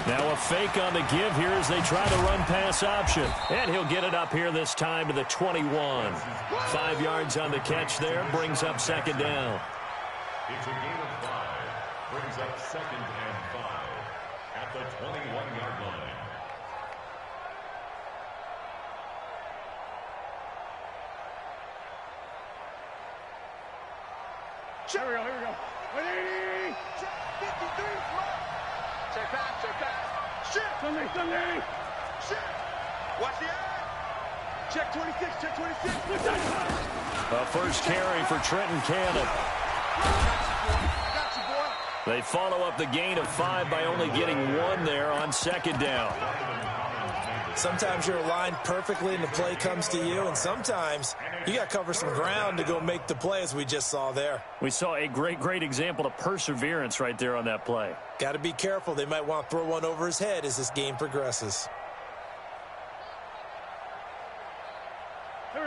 Now a fake on the give here as they try the run-pass option. And he'll get it up here this time to the 21. 5 yards on the catch there, brings up second down. It's a gain of 5. Brings up 2nd and 5 at the 21-yard line. Here we go. 180. Check 53. Check pass. Shit. Sunday. Shit. Watch the eye. Check 26. A first carry for Trenton Cannon. Got you, boy. They follow up the gain of 5 by only getting 1 there on second down. Sometimes you're aligned perfectly and the play comes to you, and sometimes you got to cover some ground to go make the play, as we just saw there. We saw a great example of perseverance right there on that play. Got to be careful. They might want to throw one over his head as this game progresses.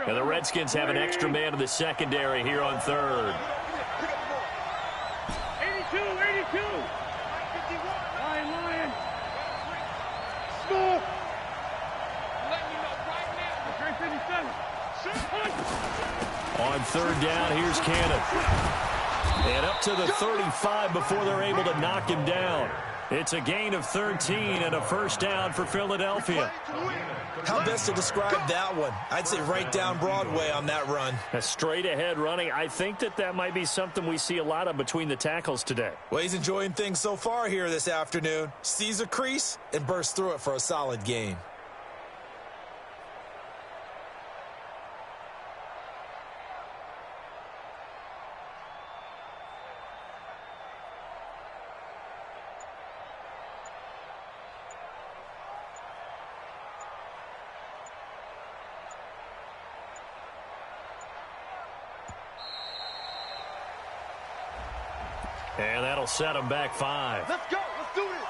And the Redskins have an extra man in the secondary here on third. 82. Lion. Score. On third down, here's Cannon. And up to the 35 before they're able to knock him down. It's a gain of 13 and a first down for Philadelphia. How best to describe that one? I'd say right down Broadway on that run. A straight ahead running. I think that might be something we see a lot of between the tackles today. Well, he's enjoying things so far here this afternoon. Sees a crease and bursts through it for a solid gain. And that'll set him back 5. Let's go. Let's do this.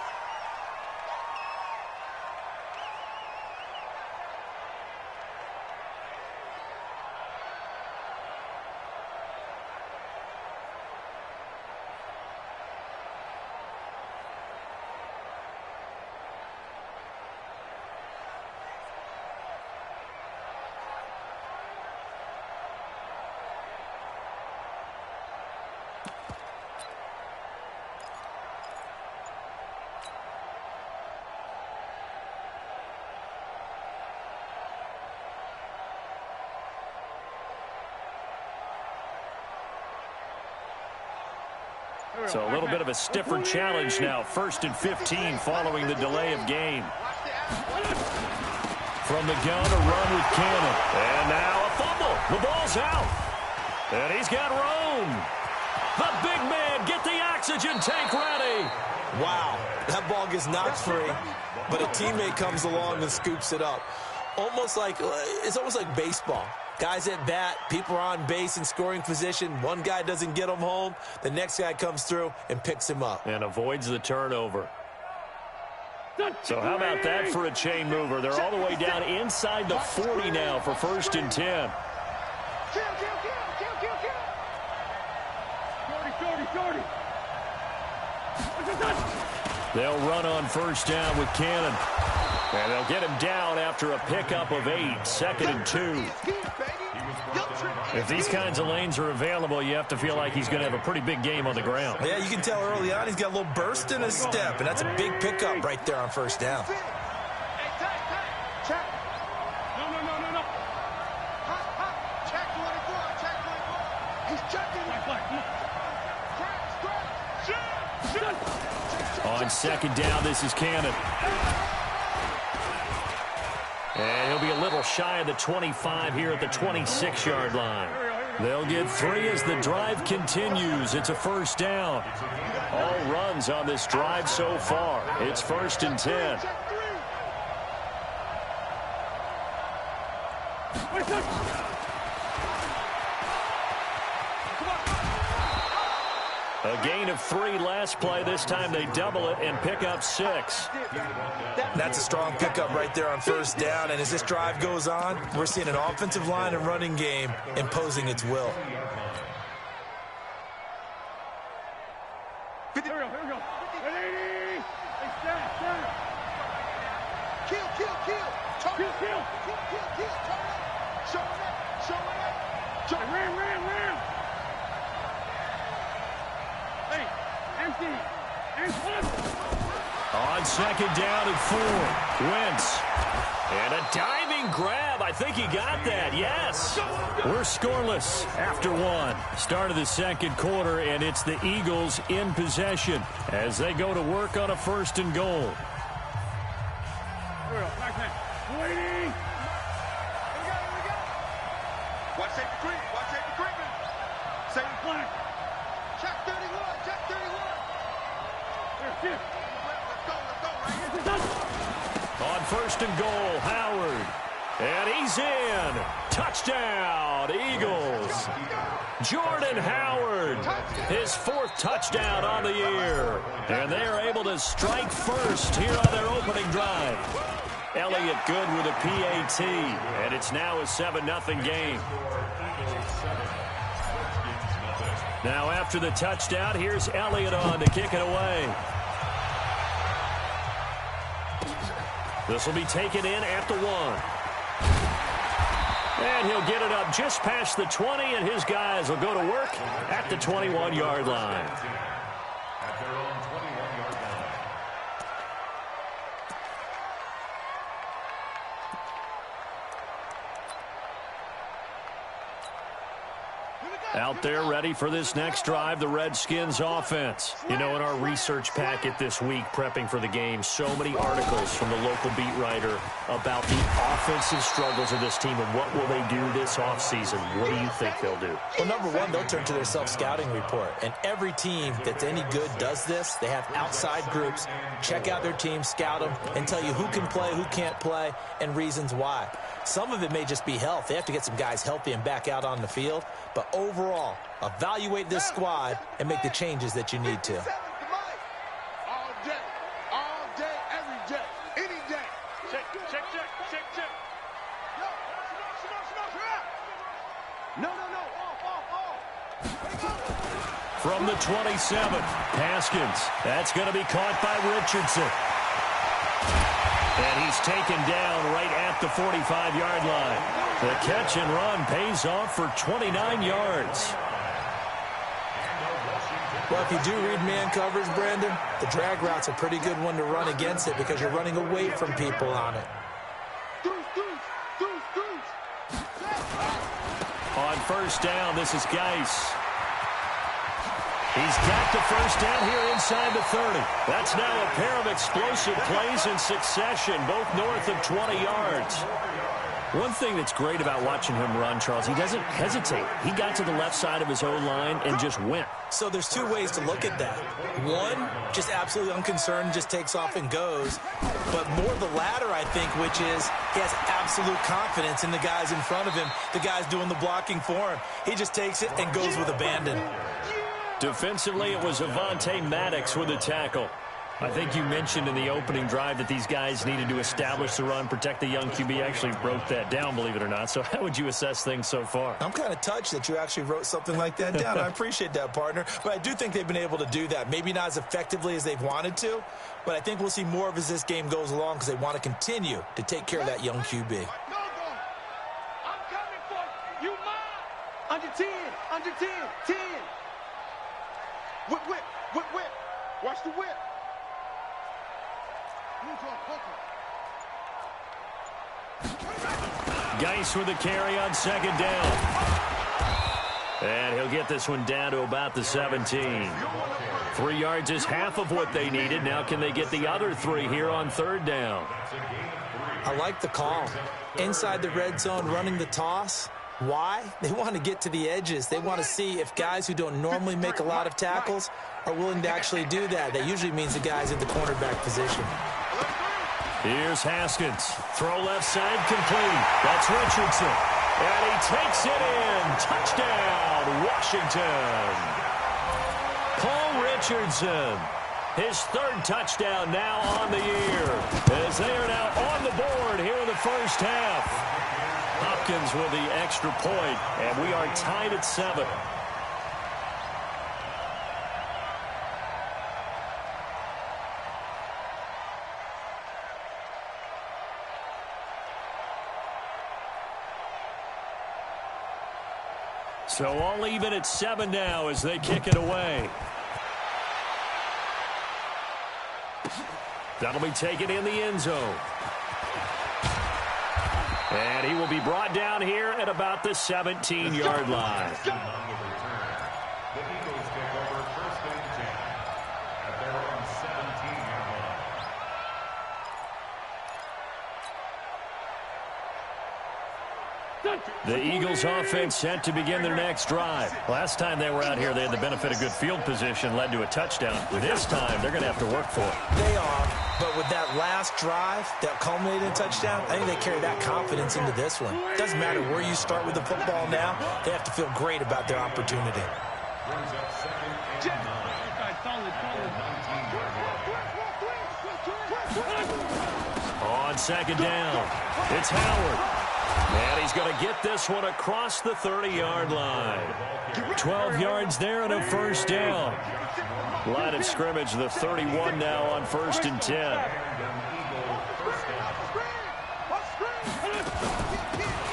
So a little bit of a stiffer challenge now. 1st and 15 following the delay of game. From the gun, a run with Cannon. And now a fumble. The ball's out. And he's got room. The big man, get the oxygen tank ready. Wow, that ball gets knocked free, but a teammate comes along and scoops it up. It's almost like baseball. Guys at bat, people are on base in scoring position. One guy doesn't get him home. The next guy comes through and picks him up. And avoids the turnover. So how about that for a chain mover? They're all the way down inside the 40 now for 1st and 10. Shorty. They'll run on 1st down with Cannon. And they'll get him down after a pickup of 8, 2nd and 2. If these kinds of lanes are available, you have to feel like he's going to have a pretty big game on the ground. Yeah, you can tell early on he's got a little burst in his step, and that's a big pickup right there on 1st down. No. Check 24. He's checking. On 2nd down, this is Cannon. And he'll be a little shy of the 25 here at the 26-yard line. They'll get 3 as the drive continues. It's a 1st down. All runs on this drive so far. It's 1st and 10. A gain of 3 last play. This time they double it and pick up 6. That's a strong pickup right there on 1st down. And as this drive goes on, we're seeing an offensive line and running game imposing its will. 50. Here we go. 80. Hey, stand. Kill. Turn kill. Turn up. Show it up. Ram. Hey, empty. On second down and 4. Wentz. And a diving grab. I think he got that. Yes. We're scoreless after 1. Start of the second quarter, and it's the Eagles in possession as they go to work on a 1st and goal. Here we go. Back. Waiting. We got. Watch safety creeping. Safety flag. Check 31. Here. Let's go. Right here. On 1st and goal, Howard. And he's in. Touchdown, Eagles. Jordan Howard, his 4th touchdown on the year. And they are able to strike first here on their opening drive. Elliott good with a PAT. And it's now a 7-0 game. Now after the touchdown, here's Elliott on to kick it away. This will be taken in at the 1. And he'll get it up just past the 20, and his guys will go to work at the 21-yard line. At their own 21-yard line. Out there ready for this next drive, the Redskins offense. You know, in our research packet this week, prepping for the game, so many articles from the local beat writer about the offensive struggles of this team and what will they do this offseason. What do you think they'll do? Well, number one, they'll turn to their self-scouting report. And every team that's any good does this. They have outside groups, check out their team, scout them, and tell you who can play, who can't play, and reasons why. Some of it may just be health. They have to get some guys healthy and back out on the field. But overall, evaluate this squad and make the changes that you need to. All day, every day, any day. Check. Yo, no. Off. From the 27, Haskins. That's going to be caught by Richardson. And he's taken down right at the 45-yard line. The catch and run pays off for 29 yards. Well, if you do read man coverage, Brandon, the drag route's a pretty good one to run against it because you're running away from people on it. On 1st down, this is Geis. He's got the 1st down here inside the 30. That's now a pair of explosive plays in succession, both north of 20 yards. One thing that's great about watching him run, Charles, he doesn't hesitate. He got to the left side of his own line and just went. So there's two ways to look at that. One, just absolutely unconcerned, just takes off and goes. But more the latter, I think, which is he has absolute confidence in the guys in front of him, the guys doing the blocking for him. He just takes it and goes with abandon. Defensively, it was Avonte Maddox with a tackle. I think you mentioned in the opening drive that these guys needed to establish the run, protect the young QB. Actually wrote that down, believe it or not. So how would you assess things so far? I'm kind of touched that you actually wrote something like that down. I appreciate that, partner. But I do think they've been able to do that. Maybe not as effectively as they've wanted to, but I think we'll see more of as this game goes along because they want to continue to take care of that young QB. I'm coming for you. You mine. Under 10. 10. Whip. Watch the whip. Geis with a carry on 2nd down. And he'll get this one down to about the 17. 3 yards is half of what they needed. Now can they get the other 3 here on 3rd down? I like the call. Inside the red zone, running the toss. Why? They want to get to the edges. They want to see if guys who don't normally make a lot of tackles are willing to actually do that. That usually means the guys in the cornerback position. Here's Haskins. Throw left side complete. That's Richardson. And he takes it in. Touchdown, Washington. Paul Richardson. His 3rd touchdown now on the year. As they are now on the board here in the first half. Hopkins with the extra point, and we are tied at 7. So all even at 7 now as they kick it away. That'll be taken in the end zone. And he will be brought down here at about the 17-yard line. The Eagles take over first and 10 at their own 17-yard line. The Eagles offense set to begin their next drive. Last time they were out here, they had the benefit of good field position, led to a touchdown. This time, they're going to have to work for it. They are, but with that last drive that culminated in a touchdown, I think they carry that confidence into this one. Doesn't matter where you start with the football now, they have to feel great about their opportunity. Brings up second and 9 at their 19-yard line. On second down, it's Howard. And he's going to get this one across the 30-yard line. 12 yards there and a first down. Line of scrimmage, the 31 now on first and 10.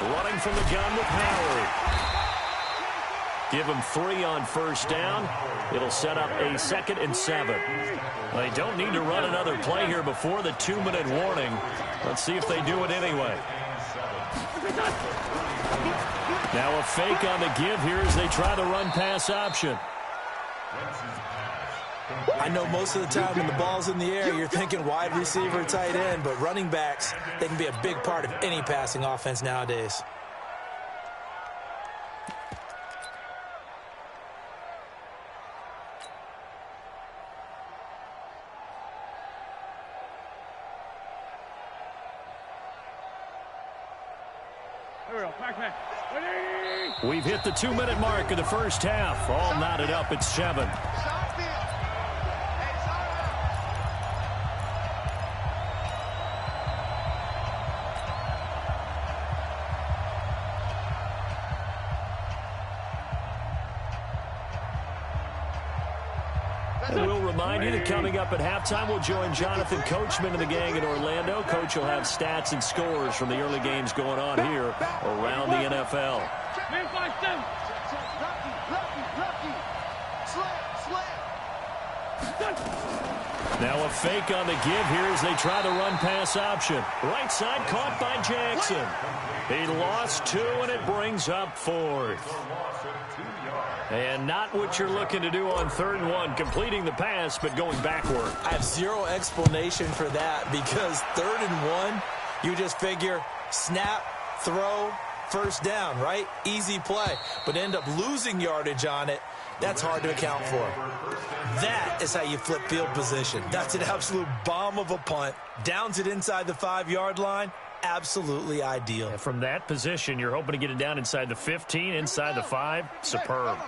Running from the gun with Howard. Give him 3 on first down. It'll set up a 2nd and 7. They don't need to run another play here before the 2-minute warning. Let's see if they do it anyway. Now a fake on the give here as they try the run-pass option. I know most of the time when the ball's in the air, you're thinking wide receiver, tight end, but running backs, they can be a big part of any passing offense nowadays. We've hit the 2-minute mark of the first half. All knotted up at 7. And we'll remind you that coming up at halftime, we'll join Jonathan Coachman and the gang in Orlando. Coach will have stats and scores from the early games going on here around the NFL. Now a fake on the give here as they try the run-pass option. Right side caught by Jackson. He lost 2, and it brings up 4th. And not what you're looking to do on 3rd and 1, completing the pass, but going backward. I have zero explanation for that because 3rd and 1, you just figure snap, throw, first down, right? Easy play, but end up losing yardage on it. That's hard to account for. That is how you flip field position. That's an absolute bomb of a punt. Downs it inside the 5-yard line. Absolutely ideal. And from that position, you're hoping to get it down inside the 15, inside the 5. Superb.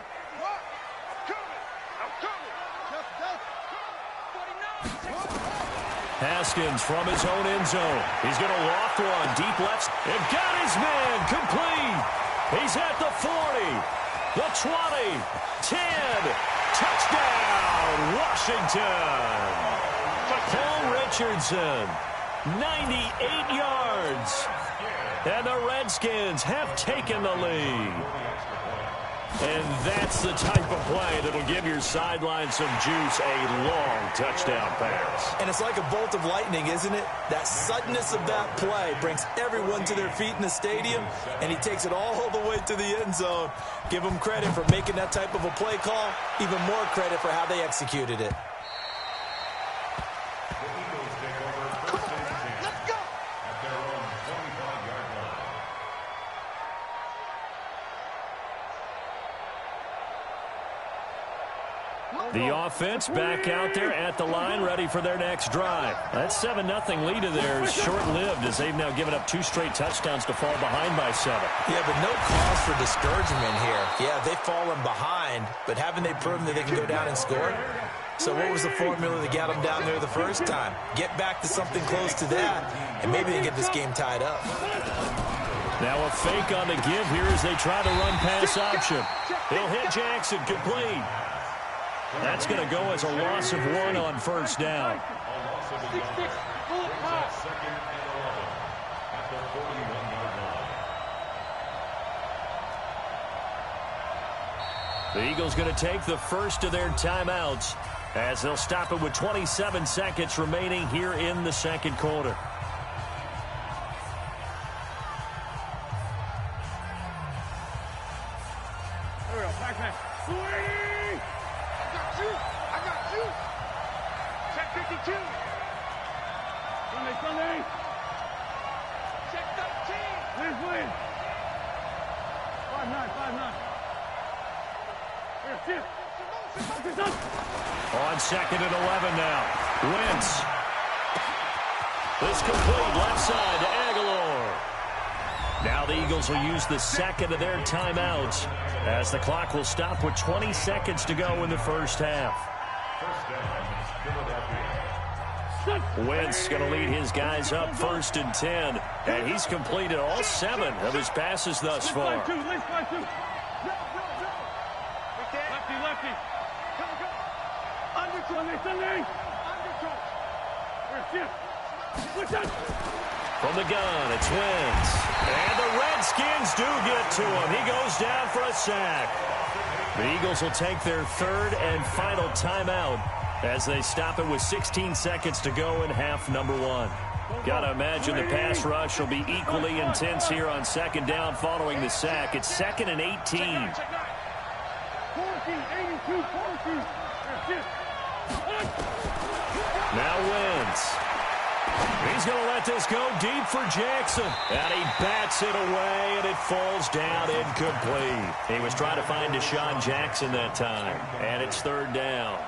Haskins from his own end zone. He's going to loft one. Deep left. And got his man. Complete. He's at the 40. The 20. 10. Touchdown, Washington. Paul Richardson. 98 yards. And the Redskins have taken the lead. And that's the type of play that'll give your sideline some juice, a long touchdown pass. And it's like a bolt of lightning, isn't it? That suddenness of that play brings everyone to their feet in the stadium, and he takes it all the way to the end zone. Give him credit for making that type of a play call, even more credit for how they executed it. The offense back out there at the line, ready for their next drive. That 7-0 lead of theirs short-lived as they've now given up 2 straight touchdowns to fall behind by 7. Yeah, but no cause for discouragement here. Yeah, they've fallen behind, but haven't they proven that they can go down and score? So what was the formula that got them down there the first time? Get back to something close to that, and maybe they get this game tied up. Now a fake on the give here as they try the run-pass option. He'll hit Jackson, complete. That's going to go as a loss of 1 on first down. The Eagles going to take the first of their timeouts as they'll stop it with 27 seconds remaining here in the second quarter. I got you. Check 52. Sunday. Check 13. Win. 5-9. On second and 11 now. Wentz. This complete left side to Aguilar. Now the Eagles will use the second of their timeouts as the clock will stop with 20 seconds to go in the first half. Wentz going to lead his guys up 1st and 10, and he's completed all 7 of his passes thus far. Lefty. Sunday. From the gun, it's Wentz. And the Redskins do get to him. He goes down for a sack. The Eagles will take their 3rd and final timeout as they stop it with 16 seconds to go in half number 1. Got to imagine the pass rush will be equally intense here on 2nd down following the sack. It's 2nd and 18. Now Wentz. He's going to let this go deep for Jackson. And he bats it away, and it falls down incomplete. He was trying to find Deshaun Jackson that time. And it's 3rd down.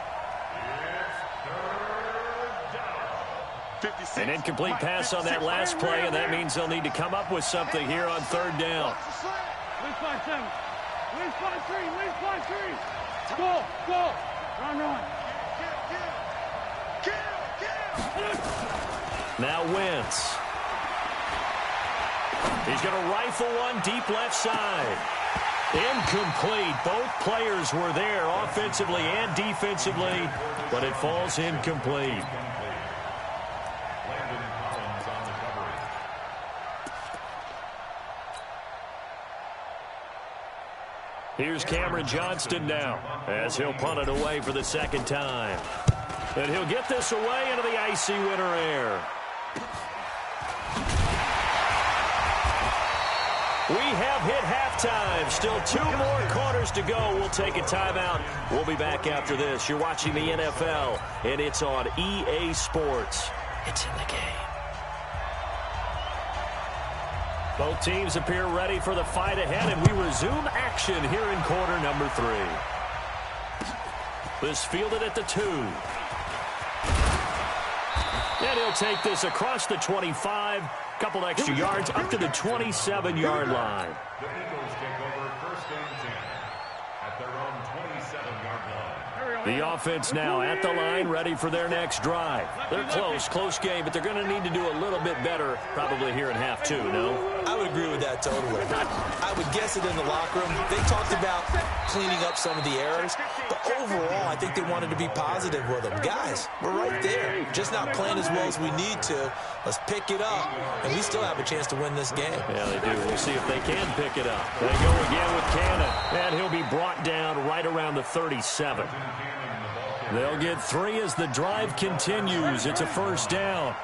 An incomplete pass on that last play, and that means they'll need to come up with something here on 3rd down. Go. Run. Now Wentz. He's going to rifle one deep left side. Incomplete. Both players were there offensively and defensively, but it falls incomplete. Here's Cameron Johnston now as he'll punt it away for the 2nd time. And he'll get this away into the icy winter air. We have hit halftime. Still 2 more quarters to go. We'll take a timeout. We'll be back after this. You're watching the NFL, and it's on EA Sports. It's in the game. Both teams appear ready for the fight ahead, and we resume action here in quarter number 3. This fielded at the 2. And he'll take this across the 25. Couple extra yards up to the 27-yard line. The Eagles take over 1st and 10 at their own 27-yard line. The offense now at the line, ready for their next drive. They're close game, but they're going to need to do a little bit better probably here in half 2, no? I would agree with that totally. I would guess it in the locker room. They talked about cleaning up some of the errors, but overall, I think they wanted to be positive with them. Guys, we're right there. Just not playing as well as we need to. Let's pick it up, and we still have a chance to win this game. Yeah, they do. We'll see if they can pick it up. They go again with Cannon, and he'll be brought down right around the 37. They'll get 3 as the drive continues. It's a 1st down.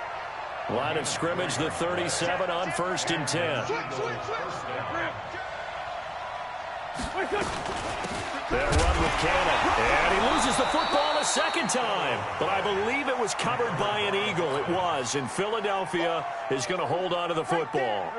Line of scrimmage, the 37 on 1st and 10. They'll run with Cannon, and he loses the football a 2nd time. But I believe it was covered by an Eagle. It was, and Philadelphia is going to hold on to the football.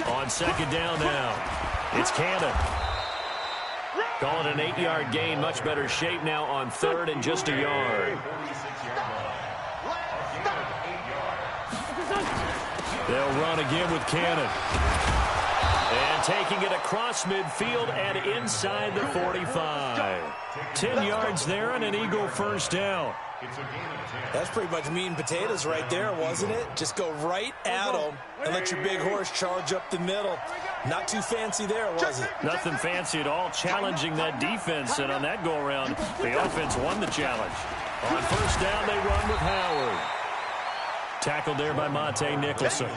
On 2nd down now, it's Cannon. Call it an 8-yard gain, much better shape now on 3rd and just a yard. They'll run again with Cannon. And taking it across midfield and inside the 45. 10 yards there and an Eagle 1st down. That's pretty much meat and potatoes right there, wasn't it? Just go right at them and let your big horse charge up the middle. Not too fancy there, was it? Nothing fancy at all, challenging that defense, and on that go-around, the offense won the challenge. On first down, they run with Howard. Tackled there by Monte Nicholson.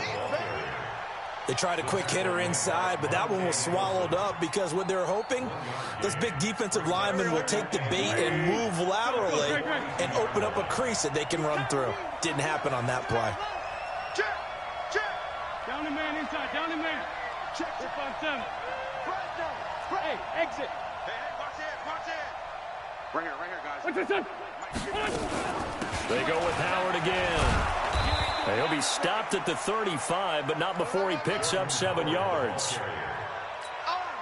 They tried a quick hitter inside, but that one was swallowed up because what they're hoping, this big defensive lineman will take the bait and move laterally and open up a crease that they can run through. Didn't happen on that play. Check. Down the man inside. Down the man. Check. 4-5-7. Hey, exit. Hey, watch it. Right here, guys. What's this? They go with Howard again. He'll be stopped at the 35, but not before he picks up 7 yards.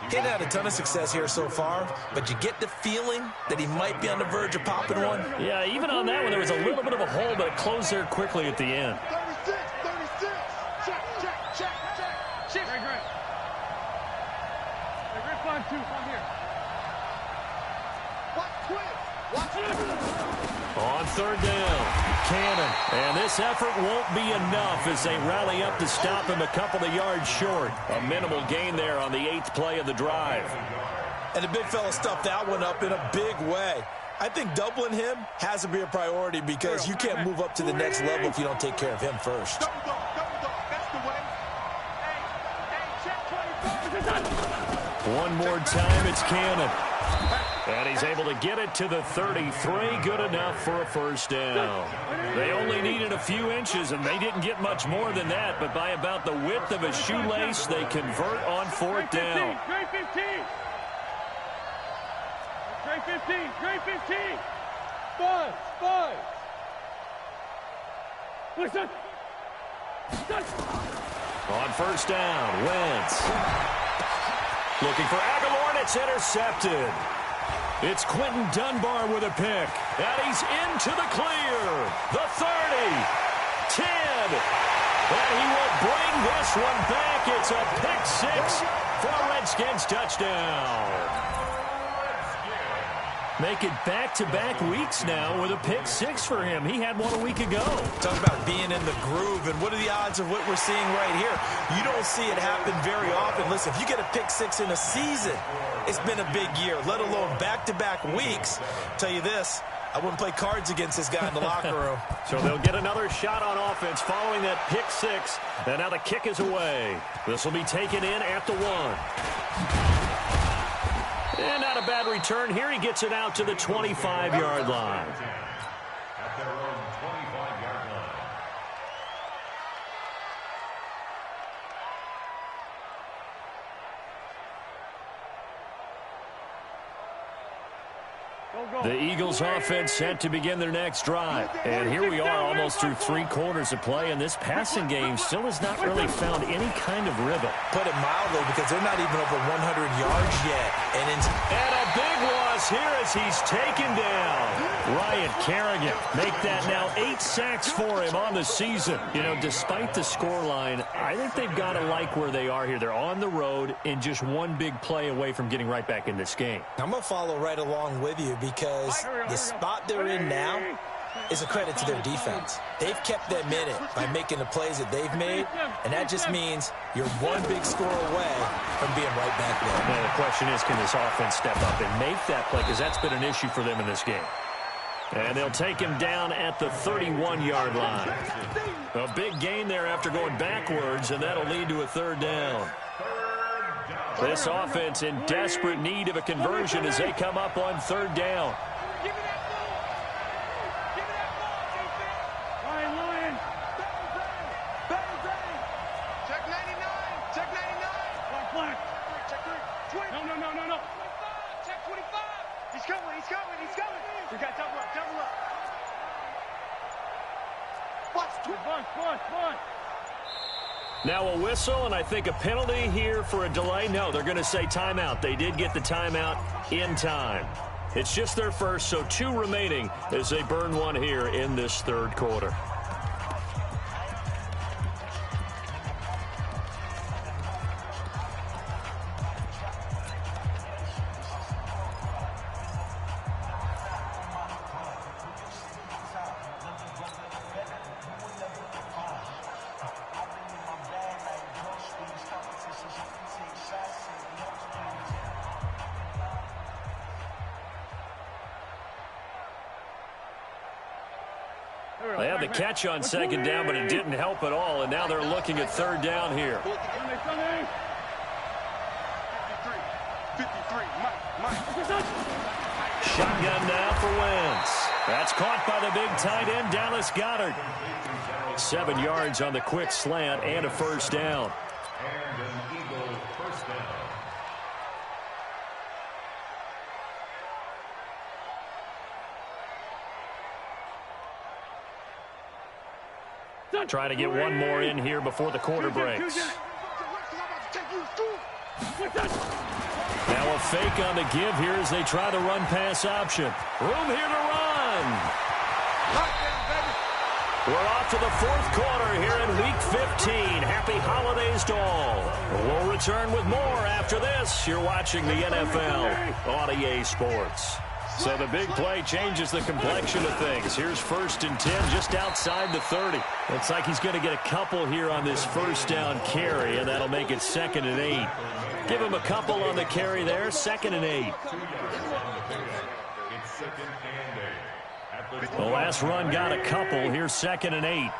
He hadn't had a ton of success here so far, but you get the feeling that he might be on the verge of popping one. Yeah, even on that one, there was a little bit of a hole, but it closed there quickly at the end. 36. Check. Great. Great 5-2. Come here. Watch it. On third down, Cannon. And this effort won't be enough as they rally up to stop him a couple of yards short. A minimal gain there on the 8th play of the drive. And the big fella stuffed that one up in a big way. I think doubling him has to be a priority because you can't move up to the next level if you don't take care of him first. Double dog. That's the way. Hey, check 24. One more time, it's Cannon. And he's able to get it to the 33. Good enough for a first down. They only needed a few inches, and they didn't get much more than that. But by about the width of a shoelace, they convert on fourth down. Great 15. Great 15. 5. Listen. On first down, Wentz. Looking for Aguilar, and it's intercepted. It's Quentin Dunbar with a pick. And he's into the clear. The 30. 10. And he will bring this one back. It's a pick six for a Redskins touchdown. Make it back-to-back weeks now with a pick six for him. He had one a week ago. Talk about being in the groove, and what are the odds of what we're seeing right here? You don't see it happen very often. Listen, if you get a pick six in a season, it's been a big year, let alone back-to-back weeks. I'll tell you this, I wouldn't play cards against this guy in the locker room. So they'll get another shot on offense following that pick six, and now the kick is away. This will be taken in at the 1. And not a bad return. Here he gets it out to the 25-yard line. At their own 25-yard line. The Eagles offense set to begin their next drive. And here we are almost through 3 quarters of play, and this passing game still has not really found any kind of rhythm. Put it mildly, because they're not even over 100 yards yet. And a big loss here as he's taken down. Ryan Kerrigan make that now 8 sacks for him on the season. You know, despite the scoreline, I think they've got to like where they are here. They're on the road and just one big play away from getting right back in this game. I'm going to follow right along with you because the spot they're in now is a credit to their defense. They've kept them in it by making the plays that they've made, and that just means you're one big score away from being right back there. Now, the question is, can this offense step up and make that play? Because that's been an issue for them in this game. And they'll take him down at the 31-yard line. A big gain there after going backwards, and that'll lead to a third down. This offense in desperate need of a conversion as they come up on third down. We got double up. Now a whistle, and I think a penalty here for a delay. No, they're going to say timeout. They did get the timeout in time. It's just their first, so 2 remaining as they burn one here in this third quarter. They had the catch on second down, but it didn't help at all, and now they're looking at third down here. 53, Mike. Shotgun now for Wentz. That's caught by the big tight end, Dallas Goedert. 7 yards on the quick slant and a first down. And an Eagle first down. Try to get one more in here before the quarter breaks. Now a fake on the give here as they try the run-pass option. Room here to run. We're off to the fourth quarter here in Week 15. Happy holidays to all. We'll return with more after this. You're watching the NFL on EA Sports. So the big play changes the complexion of things. Here's 1st and 10 just outside the 30. Looks like he's going to get a couple here on this first down carry, and that'll make it 2nd and 8. Give him a couple on the carry there, 2nd and 8. The last run got a couple. Here's 2nd and 8.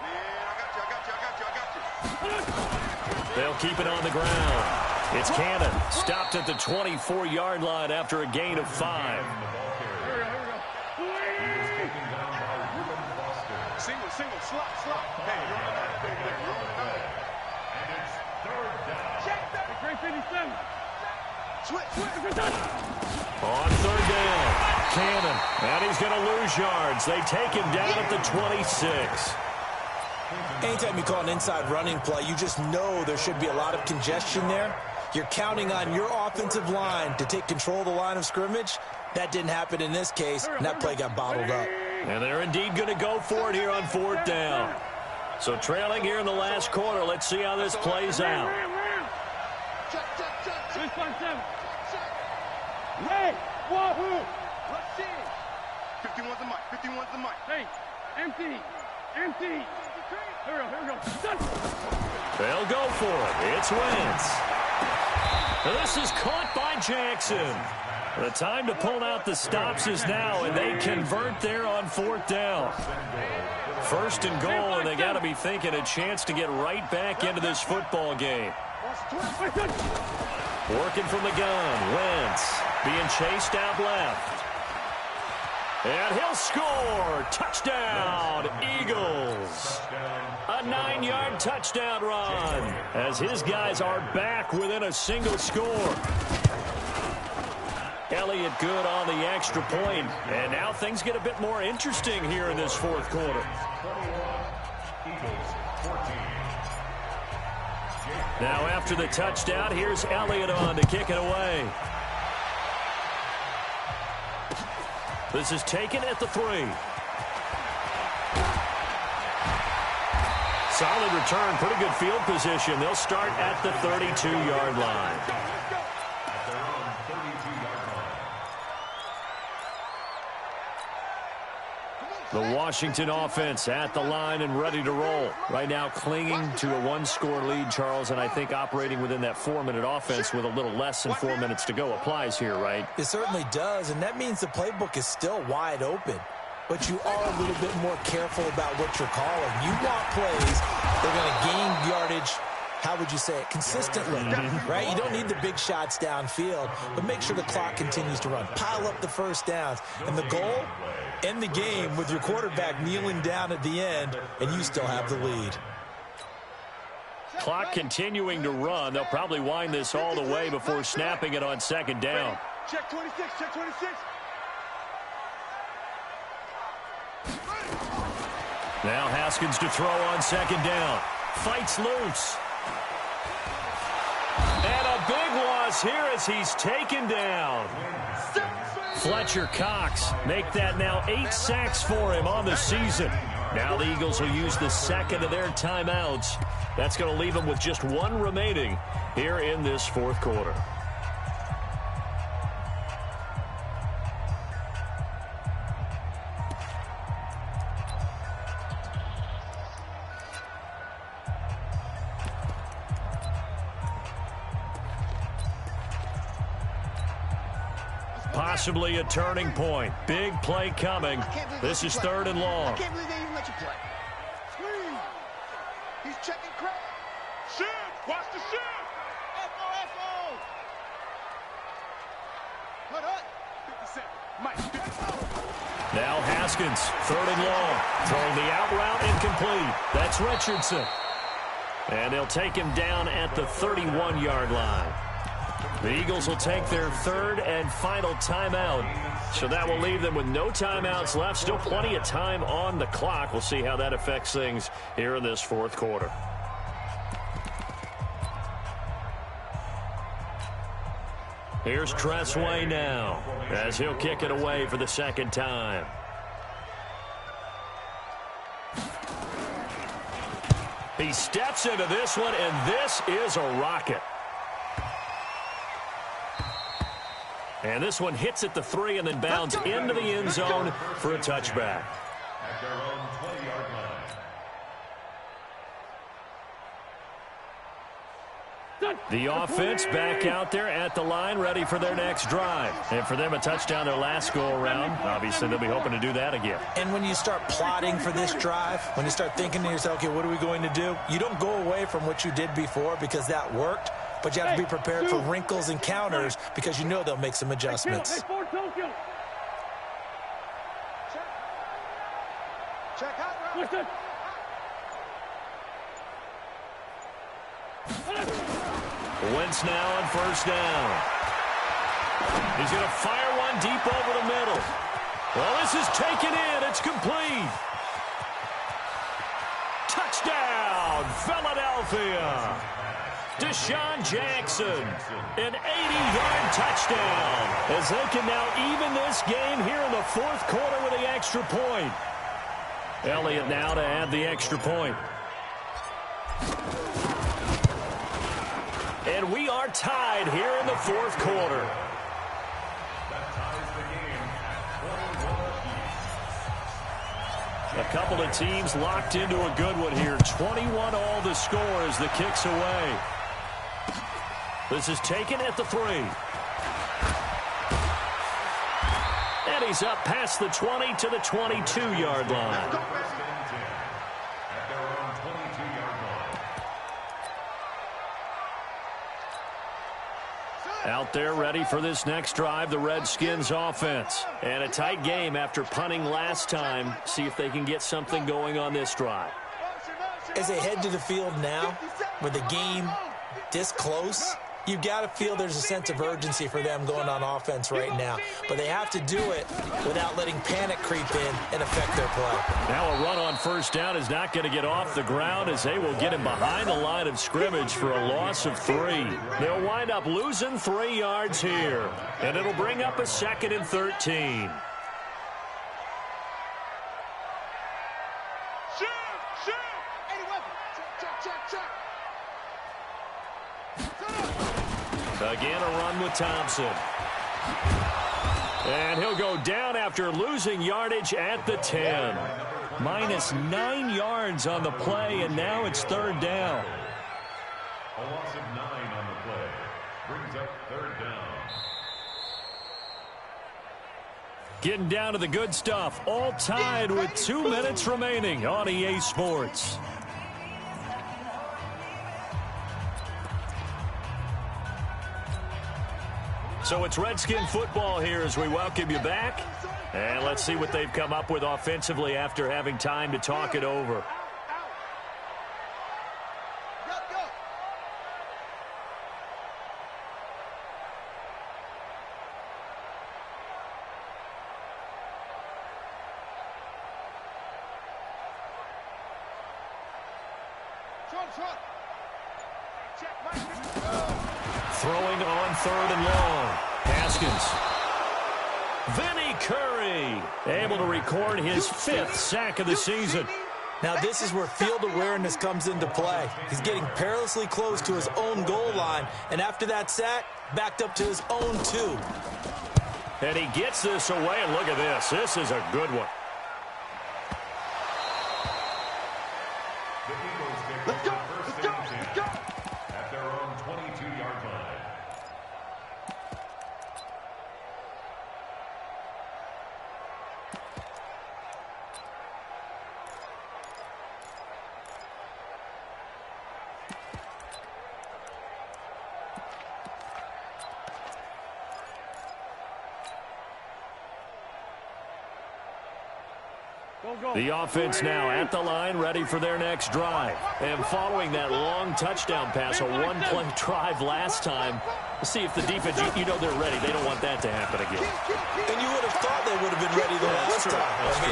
They'll keep it on the ground. It's Cannon, stopped at the 24-yard line after a gain of 5. Single, slot. Hey, and it's third down. check that. Great 57. Switch. On third down, Cannon, and he's going to lose yards. They take him down at the 26. Anytime you call an inside running play, you just know there should be a lot of congestion there. You're counting on your offensive line to take control of the line of scrimmage. That didn't happen in this case, and that play got bottled up. And they're indeed going to go for it here on 4th down. So trailing here in the last quarter. Let's see how this plays out. Check. hey, wahoo! Let's see. 51's the mic. Hey, empty. Here we go. Done. They'll go for it. It's Wentz. This is caught by Jackson. The time to pull out the stops is now, and they convert there on 4th down. 1st and goal, and they got to be thinking a chance to get right back into this football game. Working from the gun, Wentz being chased out left. And he'll score. Touchdown, Eagles. A 9-yard touchdown run as his guys are back within a single score. Elliott good on the extra point, and now things get a bit more interesting here in this 4th quarter. Now after the touchdown, here's Elliott on to kick it away. This is taken at the 3. Solid return, pretty good field position. They'll start at the 32-yard line. The Washington offense at the line and ready to roll. Right now clinging to a 1-score lead, Charles, and I think operating within that 4-minute offense with a little less than 4 minutes to go applies here, right? It certainly does, and that means the playbook is still wide open. But you are a little bit more careful about what you're calling. You want plays that are going to gain yardage, how would you say it, consistently, right? You don't need the big shots downfield, but make sure the clock continues to run. Pile up the first downs. And the goal, end the game with your quarterback kneeling down at the end, and you still have the lead. Clock continuing to run. They'll probably wind this all the way before snapping it on 2nd down. Check 26. Now Haskins to throw on 2nd down. Fights loose. And a big loss here as he's taken down. Fletcher Cox make that now 8 sacks for him on the season. Now the Eagles will use the second of their timeouts. That's going to leave them with just 1 remaining here in this 4th quarter. Possibly a turning point. Big play coming. This is 3rd and long. I can't believe they even let you play. Checking Craig. Shoot! Watch the shoot! F-O! Put up. 57. Mike. Now Haskins, 3rd and long. Throwing the out route incomplete. That's Richardson. And they'll take him down at the 31-yard line. The Eagles will take their 3rd and final timeout. So that will leave them with no timeouts left. Still plenty of time on the clock. We'll see how that affects things here in this 4th quarter. Here's Tressway now as he'll kick it away for the 2nd time. He steps into this one, and this is a rocket. And this one hits at the 3 and then bounds into the end zone for a touchback. At their own 20-yard line. The offense back out there at the line, ready for their next drive. And for them, a touchdown their last go-around. Obviously, they'll be hoping to do that again. And when you start plotting for this drive, when you start thinking to yourself, okay, what are we going to do? You don't go away from what you did before because that worked, but you have to be prepared for wrinkles and counters because you know they'll make some adjustments. Check out. Wentz now on 1st down. He's going to fire one deep over the middle. Well, this is taken in. It's complete. Touchdown, Philadelphia. Deshaun Jackson, an 80-yard touchdown, as they can now even this game here in the 4th quarter with the extra point. Elliott now to add the extra point. And we are tied here in the 4th quarter. That ties the game at 21 apiece. A couple of teams locked into a good one here. 21 all the score as the kick's away. This is taken at the 3. And he's up past the 20 to the 22-yard line. Out there ready for this next drive, the Redskins offense. And a tight game after punting last time. See if they can get something going on this drive. As they head to the field now, with the game this close, you've got to feel there's a sense of urgency for them going on offense right now. But they have to do it without letting panic creep in and affect their play. Now a run on 1st down is not going to get off the ground as they will get him behind the line of scrimmage for a loss of 3. They'll wind up losing 3 yards here. And it'll bring up a 2nd and 13. Again, a run with Thompson. And he'll go down after losing yardage at the 10. Minus 9 yards on the play, and now it's 3rd down. A loss of 9 on the play. Brings up 3rd down. Getting down to the good stuff. All tied with 2 minutes remaining on EA Sports. So it's Redskin football here as we welcome you back. And let's see what they've come up with offensively after having time to talk it over. Throwing on 3rd and long. Haskins. Vinny Curry able to record his 5th sack of the season. Now this is where field awareness comes into play. He's getting perilously close to his own goal line, and after that sack, backed up to his own 2. And he gets this away, and look at this. This is a good one. Let's go! Let's go! Let's go! At their own 22-yard line. The offense now at the line, ready for their next drive. And following that long touchdown pass, a one-play drive last time, see if the defense, you know they're ready. They don't want that to happen again. And you would have thought they would have been ready the last time.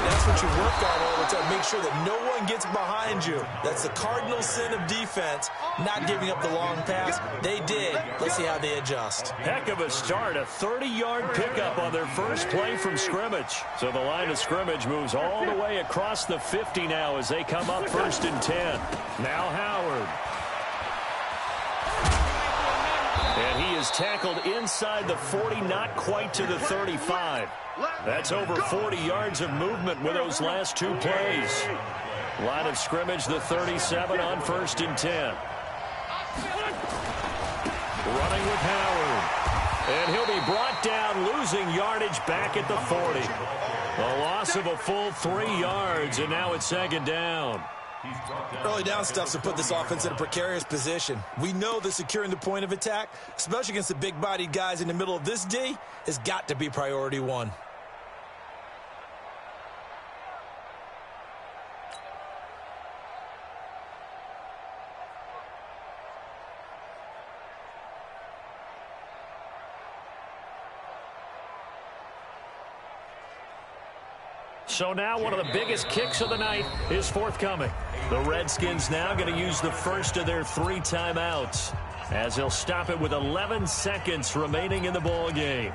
That's what you work on all the time. Make sure that no one gets behind you. That's the cardinal sin of defense, not giving up the long pass. They did. Let's see how they adjust. Heck of a start, a 30-yard pickup on their first play from scrimmage. So the line of scrimmage moves all the way across the 50 now as they come up 1st and 10. Now Howard. And he is tackled inside the 40, not quite to the 35. That's over 40 yards of movement with those last two plays. Line of scrimmage, the 37 on 1st and 10. Running with Howard. And he'll be brought down, losing yardage back at the 40. A loss of a full 3 yards, and now it's 2nd down. Early down stuffs to put this offense in a precarious position. We know that securing the point of attack, especially against the big-bodied guys in the middle of this D, has got to be priority one. So now one of the biggest kicks of the night is forthcoming. The Redskins now going to use the first of their 3 timeouts as they'll stop it with 11 seconds remaining in the ball game.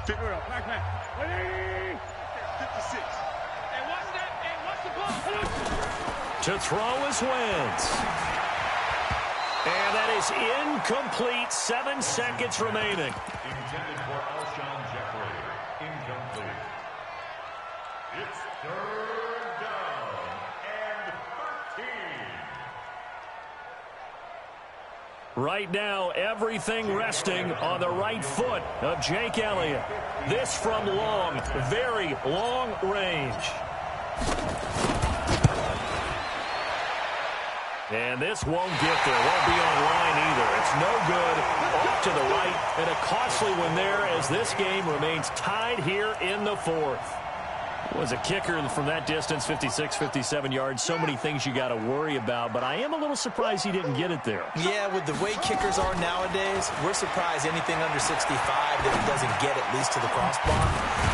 Figure it out. Back. 56. Hey, watch that. Hey, watch the ball. To throw is Wentz. And that is incomplete. 7 seconds remaining. Intended for Alshon Jeffrey. Incomplete. It's 3rd down and 13. Right now, everything resting on the right foot of Jake Elliott. This from long, very long range. And this won't get there. Won't be on line either. It's no good. Off to the right. And a costly one there as this game remains tied here in the 4th. Was a kicker from that distance, 56, 57 yards. So many things you got to worry about, but I am a little surprised he didn't get it there. Yeah, with the way kickers are nowadays, we're surprised anything under 65 that he doesn't get at least to the crossbar.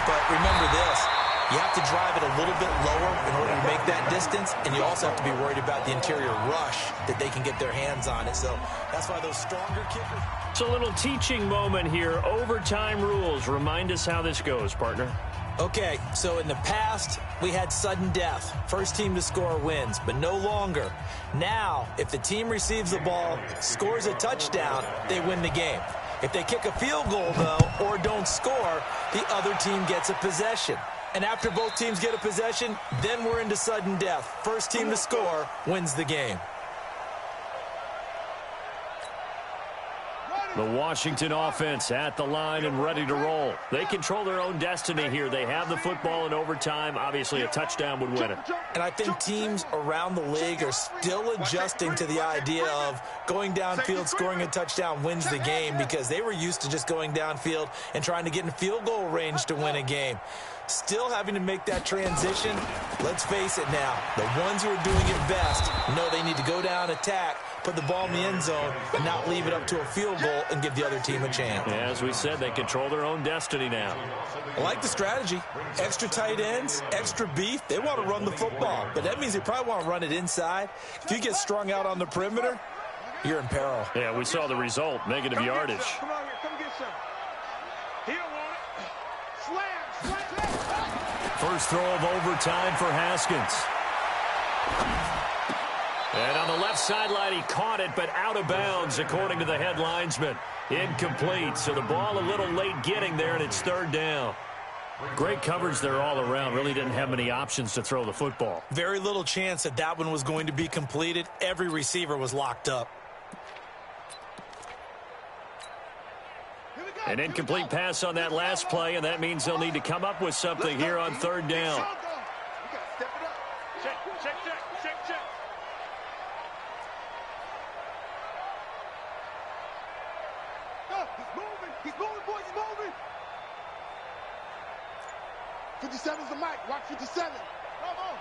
But remember this, you have to drive it a little bit lower in order to make that distance, and you also have to be worried about the interior rush that they can get their hands on it. So that's why those stronger kickers... It's a little teaching moment here. Overtime rules. Remind us how this goes, partner. Okay, so in the past, we had sudden death. First team to score wins, but no longer. Now, if the team receives the ball, scores a touchdown, they win the game. If they kick a field goal, though, or don't score, the other team gets a possession. And after both teams get a possession, then we're into sudden death. First team to score wins the game. The Washington offense at the line and ready to roll. They control their own destiny here. They have the football in overtime. Obviously, a touchdown would win it. And I think teams around the league are still adjusting to the idea of going downfield, scoring a touchdown wins the game, because they were used to just going downfield and trying to get in field goal range to win a game. Still having to make that transition. Let's face it now, the ones who are doing it best know they need to go down, attack, put the ball in the end zone, and not leave it up to a field goal and give the other team a chance. Yeah, as we said, they control their own destiny now. I like the strategy. Extra tight ends, extra beef. They want to run the football, but that means they probably want to run it inside. If you get strung out on the perimeter, you're in peril. Yeah, we saw the result, negative yardage. Come on here, come get some. He don't want it. Slam. First throw of overtime for Haskins. And on the left sideline, he caught it, but out of bounds, according to the head linesman. Incomplete, so the ball a little late getting there, and it's third down. Great coverage there all around. Really didn't have many options to throw the football. Very little chance that that one was going to be completed. Every receiver was locked up. An incomplete pass on that last play, and that means they'll need to come up with something here on third down. Check. He's moving, boys, he's moving. 57's the mic. Watch 57. Come on.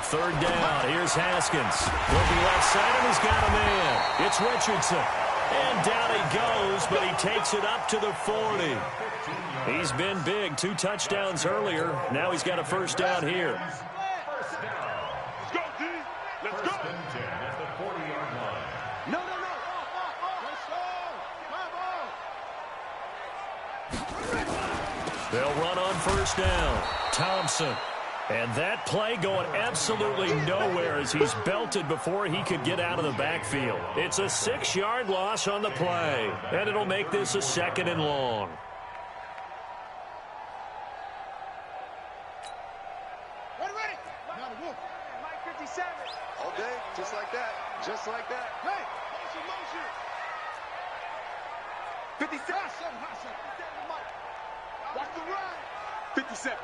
Third down. Here's Haskins. Looking left side, and he's got a man. It's Richardson. And down he goes, but he takes it up to the 40. He's been big. 2 touchdowns earlier. Now he's got a first down here. Let's go, D. Let's go. First and 10 at the 40-yard line. No. They'll run on first down. Thompson. And that play going absolutely nowhere as he's belted before he could get out of the backfield. It's a 6-yard loss on the play, and it'll make this a 2nd and long. Ready. Mike 57. All day, just like that. Hey, motion. 57. Watch the run. 57.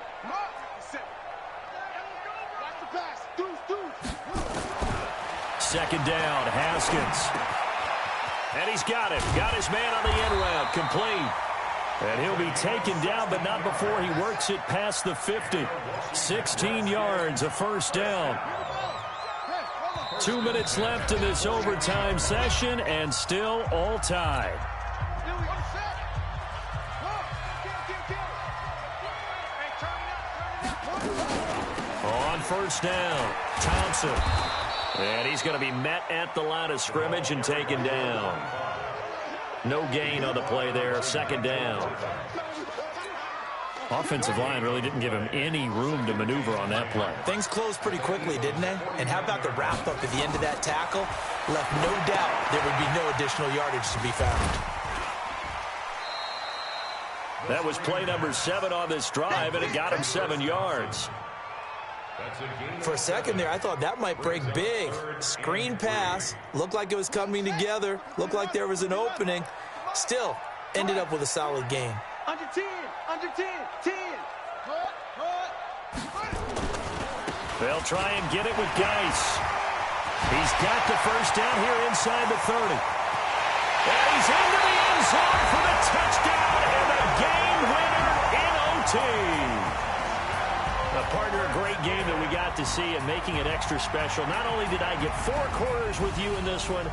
57. Watch the pass. Deuce. Second down, Haskins. And he's got him. Got his man on the end route. Complete. And he'll be taken down, but not before he works it past the 50. 16 yards, a first down. 2 minutes left in this overtime session, and still all tied. On first down, Thompson. And he's going to be met at the line of scrimmage and taken down. No gain on the play there, second down. Offensive line really didn't give him any room to maneuver on that play. Things closed pretty quickly, didn't they? And how about the wrap-up at the end of that tackle? Left no doubt there would be no additional yardage to be found. That was play number 7 on this drive, and it got him 7 yards. For a second there, I thought that might break big. Screen pass. Looked like it was coming together. Looked like there was an opening. Still, ended up with a solid game. Under 10. 10. They'll try and get it with Geis. He's got the first down here inside the 30. And he's into the end zone for the touchdown and the game winner in OT. Partner, a great game that we got to see and making it extra special. Not only did I get 4 quarters with you in this one,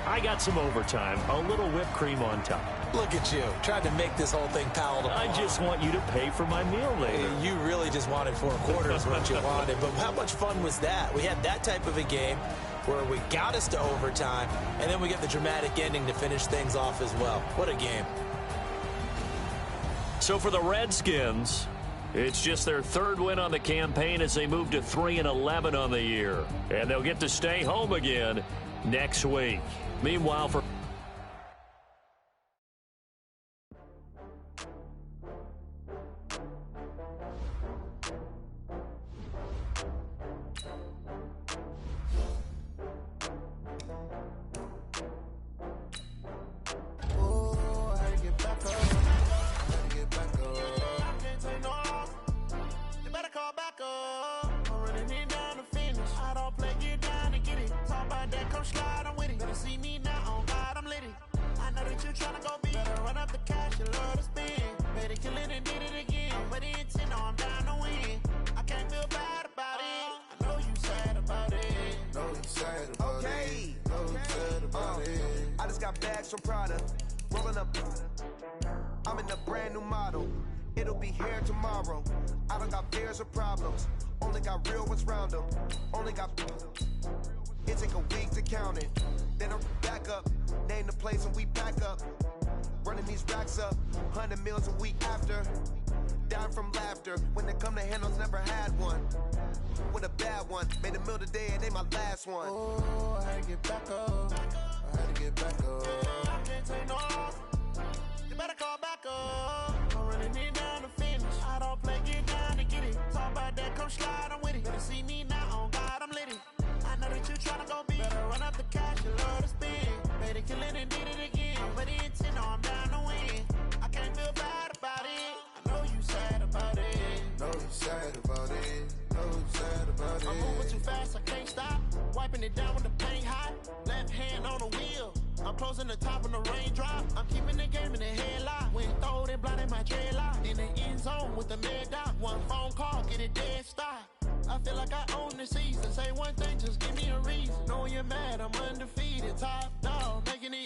I got some overtime, a little whipped cream on top. Look at you, trying to make this whole thing palatable. I just want you to pay for my meal later. You really just wanted 4 quarters what you wanted, but how much fun was that? We had that type of a game where we got us to overtime, and then we get the dramatic ending to finish things off as well. What a game. So for the Redskins, it's just their 3rd win on the campaign as they move to 3-11 on the year. And they'll get to stay home again next week. Meanwhile, for I'm in a brand new model. It'll be here tomorrow. I don't got fears or problems. Only got real ones round them. Only got. It take a week to count it. Then I'm back up. Name the place and we pack up. Running these racks up. 100 meals a week after. dying from laughter. When it come to handles, never had one. With a bad one, made a meal today and ain't my last one. Oh, I had to get back up. I had to get back up. I can't take no loss. You better call back up. I'm running it down to finish. I don't play, get down to get it. Talk about that, come slide, I'm with it. Better see me now, on God, I'm lit it. I know that you tryna go big. Better run up the cash, you love to spend. Made it, kill it, and did it again. But the intent, no, I'm down to win. I can't feel bad about it. I know you sad about it. Know you sad about it. Know you sad about it. I'm moving too fast, I can't stop. Wiping it down with the paint hot. Left hand on the wheel. I'm closing the top when the raindrop. I'm keeping the game in the headlock. When throwed and blinded my dreadlock. In the end zone with the mad dot. One phone call, get it dead stop. I feel like I own the season. Say one thing, just give me a reason. Knowing you're mad, I'm undefeated. Top dog, making it